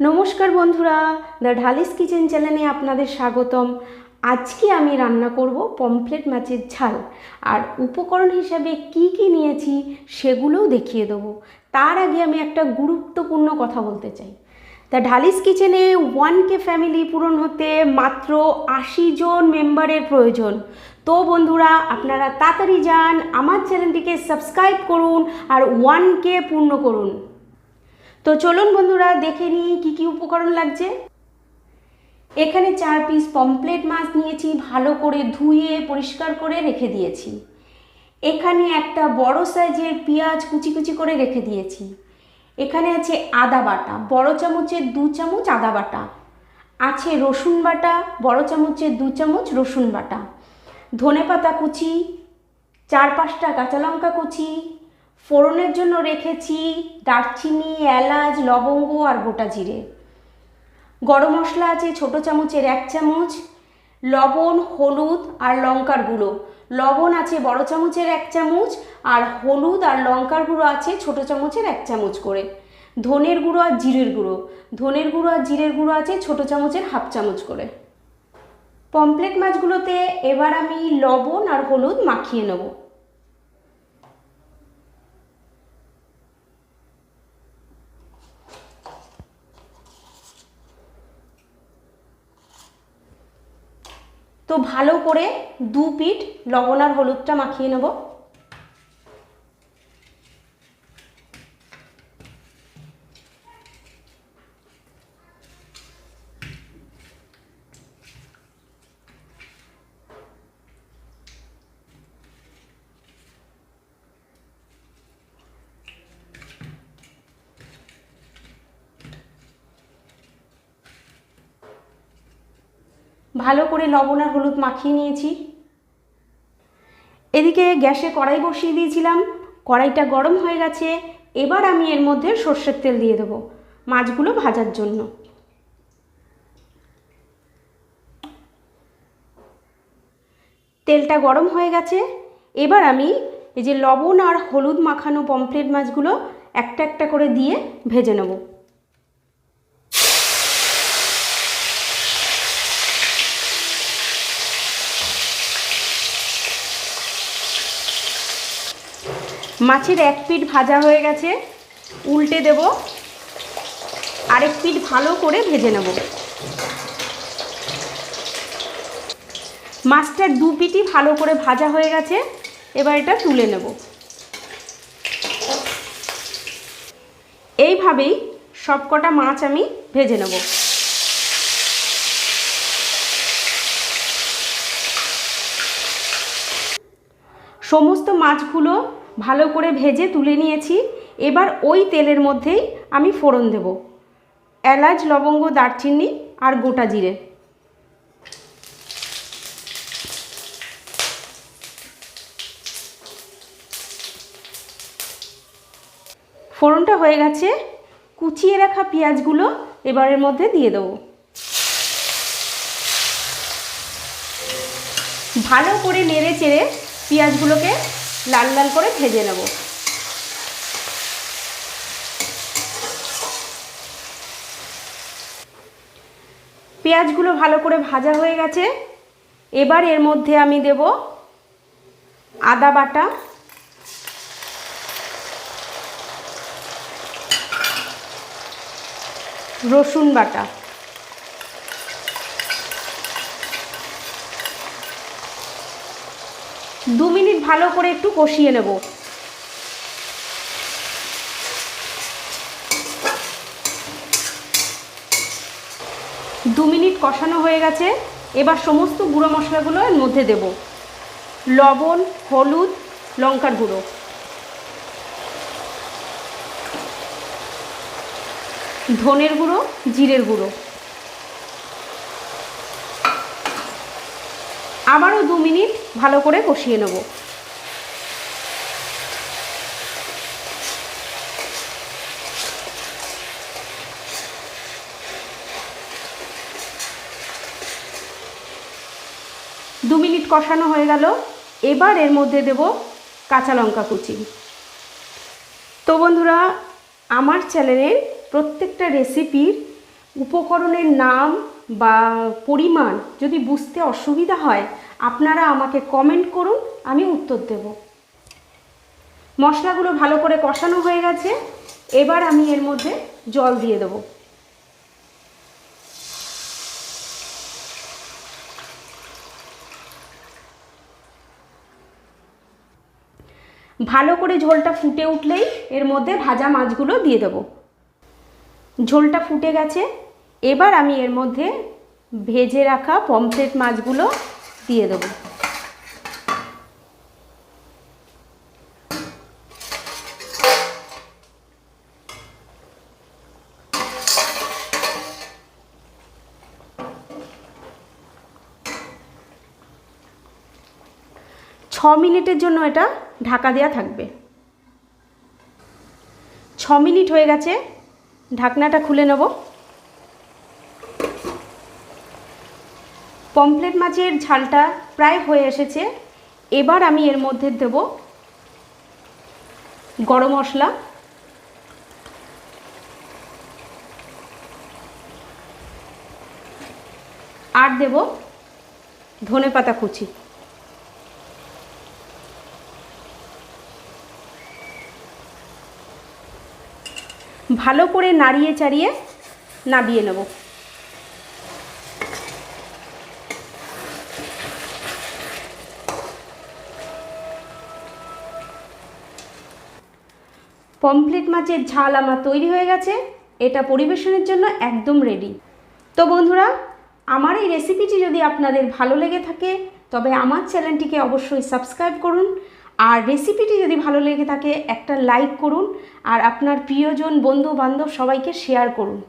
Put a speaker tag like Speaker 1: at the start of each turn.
Speaker 1: নমস্কার বন্ধুরা, the Dhali's kitchen চ্যানেলে আপনাদের স্বাগতম। আজকে আমি রান্না করব পমফ্রেট মাছের ঝাল, আর উপকরণ হিসাবে কি কি নিয়েছি সেগুলোও দেখিয়ে দেবো। তার আগে আমি একটা গুরুত্বপূর্ণ কথা বলতে চাই। দ্য ঢালিস কিচেনে 1K ফ্যামিলি পূরণ হতে মাত্র 80 জন মেম্বারের প্রয়োজন। তো বন্ধুরা, আপনারা তাড়াতাড়ি যান, আমার চ্যানেলটিকে সাবস্ক্রাইব করুন আর 1K পূর্ণ করুন। তো চলুন বন্ধুরা, দেখে নিই কী কী উপকরণ লাগছে। এখানে 4 পিস পমফ্রেট মাছ নিয়েছি, ভালো করে ধুয়ে পরিষ্কার করে রেখে দিয়েছি। এখানে একটা বড় সাইজের পেঁয়াজ কুচি কুচি করে রেখে দিয়েছি। এখানে আছে আদা বাটা, বড় চামচের 2 চামচ আদা বাটা আছে। রসুন বাটা, বড় চামচের 2 চামচ রসুন বাটা। ধনেপাতা কুচি, 4-5টা কাঁচা লঙ্কা কুচি। ফোড়নের জন্য রেখেছি দারচিনি, এলাচ, লবঙ্গ আর গোটা জিরে। গরম মশলা আছে ছোটো চামচের 1 চামচ। লবণ, হলুদ আর লঙ্কার গুঁড়ো। লবণ আছে বড় চামচের 1 চামচ, আর হলুদ আর লঙ্কার গুঁড়ো আছে ছোটো চামচের 1 চামচ করে। ধনের গুঁড়ো আর জিরের গুঁড়ো, ধনের গুঁড়ো আর জিরের গুঁড়ো আছে ছোটো চামচের 1/2 চামচ করে। পমফ্রেট মাছগুলোতে এবার আমি লবণ আর হলুদ মাখিয়ে নেব। তো ভালো করে 2 পিঠ লবণ আর হলুদটা মাখিয়ে নেব। ভালো করে লবণ আর হলুদ মাখিয়ে নিয়েছি। এদিকে গ্যাসে কড়াই বসিয়ে দিয়েছিলাম, কড়াইটা গরম হয়ে গেছে। এবার আমি এর মধ্যে সর্ষের তেল দিয়ে দেবো মাছগুলো ভাজার জন্য। তেলটা গরম হয়ে গেছে। এবার আমি এই যে লবণ আর হলুদ মাখানো পমফ্রেট মাছগুলো একটা একটা করে দিয়ে ভেজে নেব। মাছের 1 পিঠ ভাজা হয়ে গেছে, উল্টে দেব। আরেক পিঠ ভালো করে ভেজে নেব। মাছটার 2 পিঠই ভালো করে ভাজা হয়ে গেছে, এবার এটা তুলে নেব। এইভাবেই সবকটা মাছ আমি ভেজে নেব। সমস্ত মাছগুলো ভালো করে ভেজে তুলে নিয়েছি। এবার ওই তেলের মধ্যেই আমি ফোড়ন দেব, এলাচ, লবঙ্গ, দারচিনি আর গোটা জিরে। ফোড়নটা হয়ে গেছে, কুচিয়ে রাখা পেঁয়াজগুলো এবারের মধ্যে দিয়ে দেব। ভালো করে নেড়ে চেড়ে পেঁয়াজগুলোকে লাল লাল করে ভেজে নেব। পেঁয়াজগুলো ভালো করে ভাজা হয়ে গেছে। এবার এর মধ্যে আমি দেব আদা বাটা, রসুন বাটা, 2 মিনিট ভালো করে একটু কষিয়ে নেব। দু মিনিট কষানো হয়ে গেছে। এবার সমস্ত গুঁড়ো মশলাগুলো এর মধ্যে দেব। লবণ, হলুদ, লঙ্কার গুঁড়ো, ধনের গুঁড়ো, জিরের গুঁড়ো। আবারও 2 মিনিট ভালো করে কষিয়ে নেব। দু মিনিট কষানো হয়ে গেল। এবার এর মধ্যে দেব কাঁচা লঙ্কা কুচি। তো বন্ধুরা, আমার চ্যানেলের প্রত্যেকটা রেসিপির উপকরণের নাম বা পরিমাণ যদি বুঝতে অসুবিধা হয় আপনারা আমাকে কমেন্ট করুন, আমি উত্তর দেব। মশলাগুলো ভালো করে কষানো হয়ে গেছে, এবার আমি এর মধ্যে জল দিয়ে দেবো। ভালো করে ঝোলটা ফুটে উঠলেই এর মধ্যে ভাজা মাছগুলো দিয়ে দেবো। ঝোলটা ফুটে গেছে, এবার আমি এর মধ্যে ভেজে রাখা পমফ্রেট মাছগুলো দিয়ে দেবো। ছ মিনিটের জন্য এটা ঢাকা দেওয়া থাকবে। 6 মিনিট হয়ে গেছে, ঢাকনাটা খুলে নেব। পমফ্রেট মাছের ঝালটা প্রায় হয়ে এসেছে, এবার আমি এর মধ্যে দেব গরম মশলা, আর দেব ধনেপাতা কুচি। ভালো করে নাড়িয়ে চাড়িয়ে নাবিয়ে নেব। পমফ্রেট মাছের ঝাল আমার তৈরি হয়ে গেছে, এটা পরিবেশনের জন্য একদম রেডি। তো বন্ধুরা, আমার এই রেসিপিটি যদি আপনাদের ভালো লেগে থাকে তবে আমার চ্যানেলটিকে অবশ্যই সাবস্ক্রাইব করুন, আর রেসিপিটি যদি ভালো লেগে থাকে একটা লাইক করুন, আর আপনার প্রিয়জন বন্ধু বান্ধব সবাইকে শেয়ার করুন।